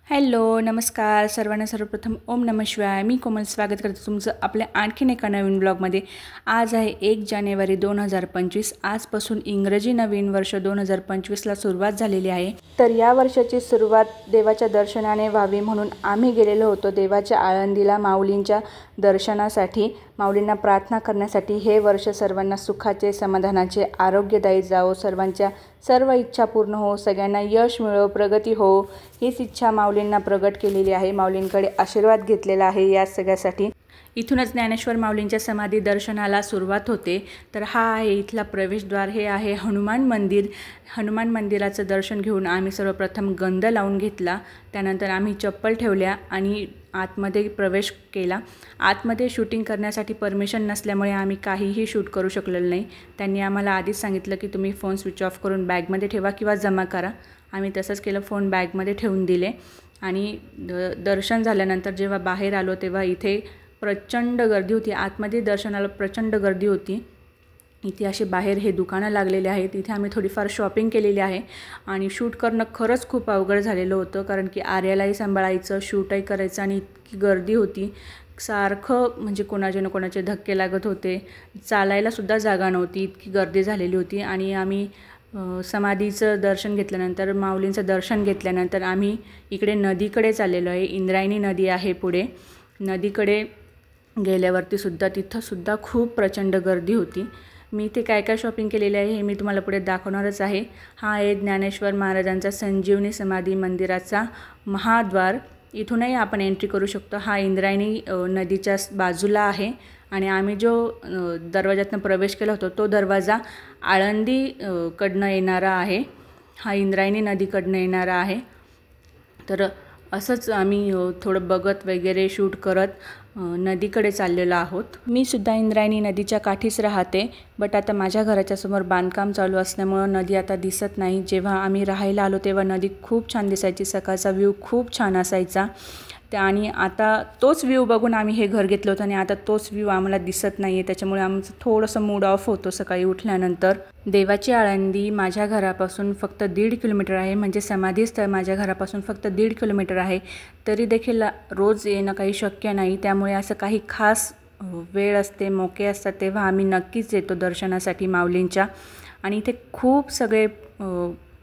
Hello नमस्कार सर्वांना. सर्वप्रथम ओम नमः शिवाय. मी कोमल स्वागत करते तुमचं आपल्या आणखीन एका नवीन ब्लॉगमध्ये. आज आहे 1 जानेवारी 2025. आजपासून इंग्रजी नवीन वर्ष 2025ला सुरुवात झालेली आहे. तर या वर्षाची सुरुवात देवाच्या दर्शनाने व्हावी म्हणून आम्ही गेलेलो होतो देवाच्या आळंदीला माऊलींच्या दर्शनासाठी, माऊलींना प्रार्थना करण्यासाठी. हे वर्ष सर्वांना सुखाचे, समाधानाचे, आरोग्यदायी जावो, सर्वांच्या सर्व इच्छा पूर्ण हो, सगळ्यांना यश मिळो, प्रगती हो, हीच इच्छा माऊलींना प्रगट केलेली आहे. माऊलींकडे आशीर्वाद घेतलेला आहे या सगळ्यासाठी. इथूनच ज्ञानेश्वर माऊलींच्या समाधी दर्शनाला सुरुवात होते. तर हा आहे इथला प्रवेशद्वार. हे आहे हनुमान मंदिर. हनुमान मंदिराचं दर्शन घेऊन आम्ही सर्वप्रथम गंध लावून घेतला. त्यानंतर आम्ही चप्पल ठेवल्या आणि आतमध्ये प्रवेश केला. आतमध्ये शूटिंग करण्यासाठी परमिशन नसल्यामुळे आम्ही काहीही शूट करू शकलेलो नाही. त्यांनी आम्हाला आधीच सांगितलं की तुम्ही फोन स्विच ऑफ करून बॅगमध्ये ठेवा किंवा जमा करा. आम्ही तसंच केलं, फोन बॅगमध्ये ठेवून दिले. आणि दर्शन झाल्यानंतर जेव्हा बाहेर आलो तेव्हा इथे प्रचंड गर्दी होती. आतमध्ये दर्शनाला प्रचंड गर्दी होती. इथे असे बाहेर हे दुकानं लागलेले आहेत. इथे आम्ही थोडीफार शॉपिंग केलेली आहे. आणि शूट करणं खरंच खूप अवघड झालेलं होतं, कारण की आर्यालाही सांभाळायचं, शूटही करायचं आणि इतकी गर्दी होती. सारखं म्हणजे कोणाचे ना कोणाचे धक्के लागत होते. चालायलासुद्धा जागा नव्हती, इतकी गर्दी झालेली होती. आणि आम्ही समाधीचं दर्शन घेतल्यानंतर, माऊलींचं दर्शन घेतल्यानंतर आम्ही इकडे नदीकडे चाललेलो आहे. इंद्रायणी नदी आहे पुढे. नदीकडे गेल्यावरती सुद्धा तिथंसुद्धा खूप प्रचंड गर्दी होती. मी इथे काय काय शॉपिंग केलेली आहे हे मी तुम्हाला पुढे दाखवणारच आहे. हा आहे ज्ञानेश्वर महाराजांचा संजीवनी समाधी मंदिराचा महाद्वार. इथूनही आपण एंट्री करू शकतो. हा इंद्रायणी नदीच्या बाजूला आहे. आणि आम्ही जो दरवाजातनं प्रवेश केला होता तो दरवाजा आळंदी कडनं येणारा आहे. हा इंद्रायणी नदीकडनं येणारा आहे. तर असंच आम्ही थोडं बघत वगैरे शूट करत नदीकडे चाललेलो आहोत. मी सुद्धा इंद्रायणी नदीच्या काठीच राहते, बट आता माझ्या घराच्या समोर बांधकाम चालू असल्यामुळं नदी आता दिसत नाही. जेव्हा आम्ही राहायला आलो तेव्हा नदी खूप छान दिसायची. सकाळचा व्ह्यू खूप छान असायचा. आणि आता तोच व्ह्यू बघून आम्ही हे घर घेतलं होतं आणि आता तोच व्ह्यू आम्हाला दिसत नाही आहे. त्याच्यामुळे आमचं थोडंसं मूड ऑफ होतो सकाळी उठल्यानंतर. देवाची आळंदी माझ्या घरापासून फक्त 1.5 किलोमीटर आहे. म्हणजे समाधीस्थळ माझ्या घरापासून फक्त 1.5 किलोमीटर आहे. तरी देखील रोज येणं काही शक्य नाही. त्यामुळे असं काही खास वेळ असते, मोके असतात, तेव्हा आम्ही नक्कीच येतो दर्शनासाठी माऊलींच्या. आणि इथे खूप सगळे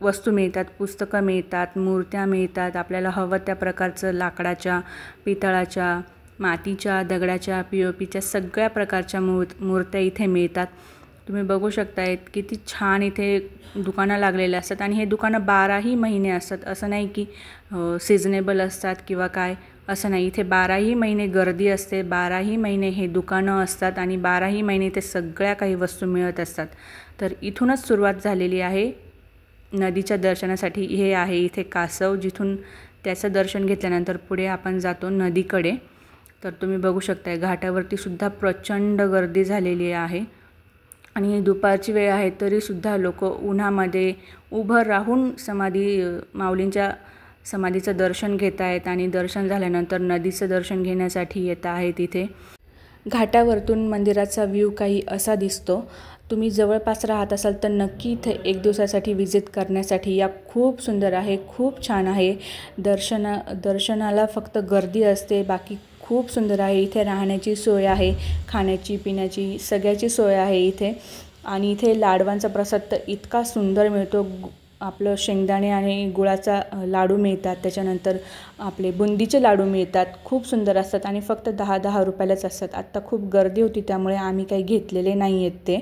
वस्तू मिळतात, पुस्तकं मिळतात, मूर्त्या मिळतात. आपल्याला हवं त्या प्रकारचं लाकडाच्या, पितळाच्या, मातीच्या, दगडाच्या, POPच्या सगळ्या प्रकारच्या मूर्त्या इथे मिळतात. तुम्ही बघू शकताय किती छान इथे दुकानं लागलेले असतात. आणि हे दुकानं 12ही महिने असतात. असं नाही की सिजनेबल असतात किंवा काय, असं नाही. इथे 12ही महिने गर्दी असते. 12ही महिने हे दुकानं असतात आणि 12ही महिने इथे सगळ्या काही वस्तू मिळत असतात. तर इथूनच सुरुवात झालेली आहे नदीच्या दर्शनासाठी. हे आहे इथे कासव, जिथून त्याचं दर्शन घेतल्यानंतर पुढे आपण जातो नदीकडे. तर तुम्ही बघू शकताय घाटावरती सुद्धा प्रचंड गर्दी झालेली आहे. आणि दुपारची वेळ आहे तरीसुद्धा लोक उन्हामध्ये उभं राहून माऊलींच्या समाधीचं दर्शन घेत आहेत. आणि दर्शन झाल्यानंतर नदीचं दर्शन घेण्यासाठी येत आहेत. इथे घाटावरतून मंदिराचा व्ह्यू काही असा दिसतो. तुम्ही जवळपास राहत असाल तर नक्की इथे 1 दिवसासाठी विजिट करण्यासाठी या. खूप सुंदर आहे, खूप छान आहे. दर्शनाला फक्त गर्दी असते, बाकी खूप सुंदर आहे. इथे राहण्याची सोय आहे, खाण्याची पिण्याची सगळ्याची सोय आहे इथे. आणि इथे लाडवांचा प्रसाद तर इतका सुंदर मिळतो. आपलं शेंगदाणे आणि गुळाचा लाडू मिळतात. त्याच्यानंतर आपले बुंदीचे लाडू मिळतात. खूप सुंदर असतात आणि फक्त 10-10 रुपयालाच असतात. आत्ता खूप गर्दी होती त्यामुळे आम्ही काही घेतलेले नाही आहेत ते.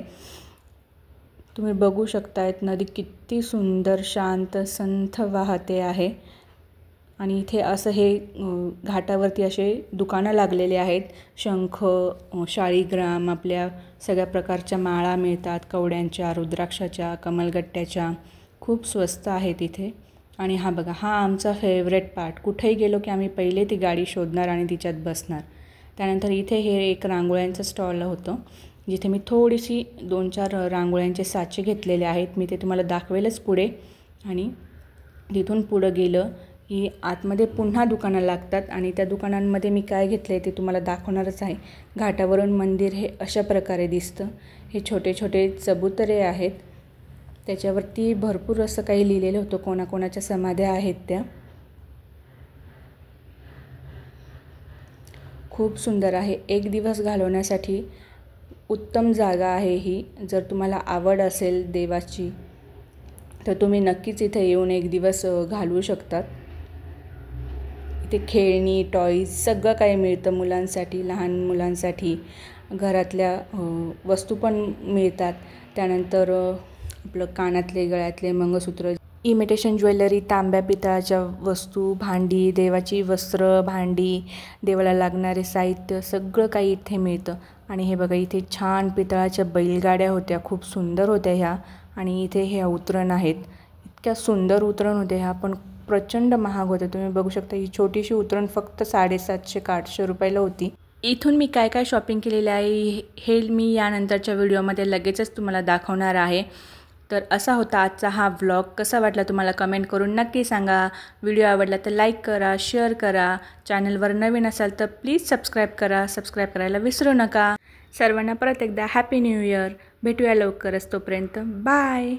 तुम्ही बघू शकतायत नदी किती सुंदर, शांत, संथ वाहते आहे. आणि इथे असं हे घाटावरती असे दुकानं लागलेले आहेत. शंख, शाळीग्राम, आपल्या सगळ्या प्रकारच्या माळा मिळतात. कवड्यांच्या, रुद्राक्षाच्या, कमलगट्ट्याच्या. खूप स्वस्त आहेत इथे. आणि हा बघा, हा आमचा फेवरेट पार्ट. कुठेही गेलो की आम्ही पहिले ती गाडी शोधणार आणि तिच्यात बसणार. त्यानंतर इथे हे एक रांगोळ्यांचं स्टॉल होतं, जिथे मी थोडीशी 2-4 रांगोळ्यांचे साचे घेतलेले आहेत. मी ते तुम्हाला दाखवेलच पुढे. आणि तिथून पुढं गेलं की आतमध्ये पुन्हा दुकानं लागतात. आणि त्या दुकानांमध्ये मी काय घेतलं आहे ते तुम्हाला दाखवणारच आहे. घाटावरून मंदिर हे अशा प्रकारे दिसतं. हे छोटे छोटे चबुतरे आहेत. त्याच्यावरती भरपूर असं काही लिहिलेलं होतं, कोणाकोणाच्या समाध्या आहेत त्या. खूप सुंदर आहे. एक दिवस घालवण्यासाठी उत्तम जागा आहे ही. जर तुम्हाला आवड असेल देवाची तर तुम्ही नक्कीच इथे येऊन एक दिवस घालवू शकतात. इथे खेळणी, टॉईज सगळं काही मिळतं मुलांसाठी, लहान मुलांसाठी. घरातल्या वस्तू पण मिळतात. त्यानंतर आपलं कानातले, गळ्यातले मंगळसूत्र, इमिटेशन ज्वेलरी, तांब्या पितळाच्या वस्तू, भांडी, देवाची वस्त्र, भांडी, देवाला लागणारे साहित्य सगळं काही इथे मिळतं. आणि हे बघा इथे छान पितळाच्या बैलगाड्या होत्या, खूप सुंदर होत्या ह्या. आणि इथे ह्या उतरण आहेत, इतक्या सुंदर उतरण होत्या ह्या, पण प्रचंड महाग होत्या. तुम्ही बघू शकता ही छोटीशी उतरण फक्त 750 का 800 रुपयाला होती. इथून मी काय काय शॉपिंग केलेलं आहे हे मी यानंतरच्या व्हिडिओमध्ये लगेचच तुम्हाला दाखवणार आहे. तर असा होता आजचा हा व्लॉग. कसा वाटला तुम्हाला कमेंट करून नक्की सांगा. व्हिडिओ आवडला तर लाईक करा, शेअर करा. चॅनलवर नवीन असाल तर प्लीज सबस्क्राईब करा. सबस्क्राईब करायला विसरू नका. सर्वांना परत एकदा हॅपी न्यू इयर. भेटूया लवकरच. तोपर्यंत बाय.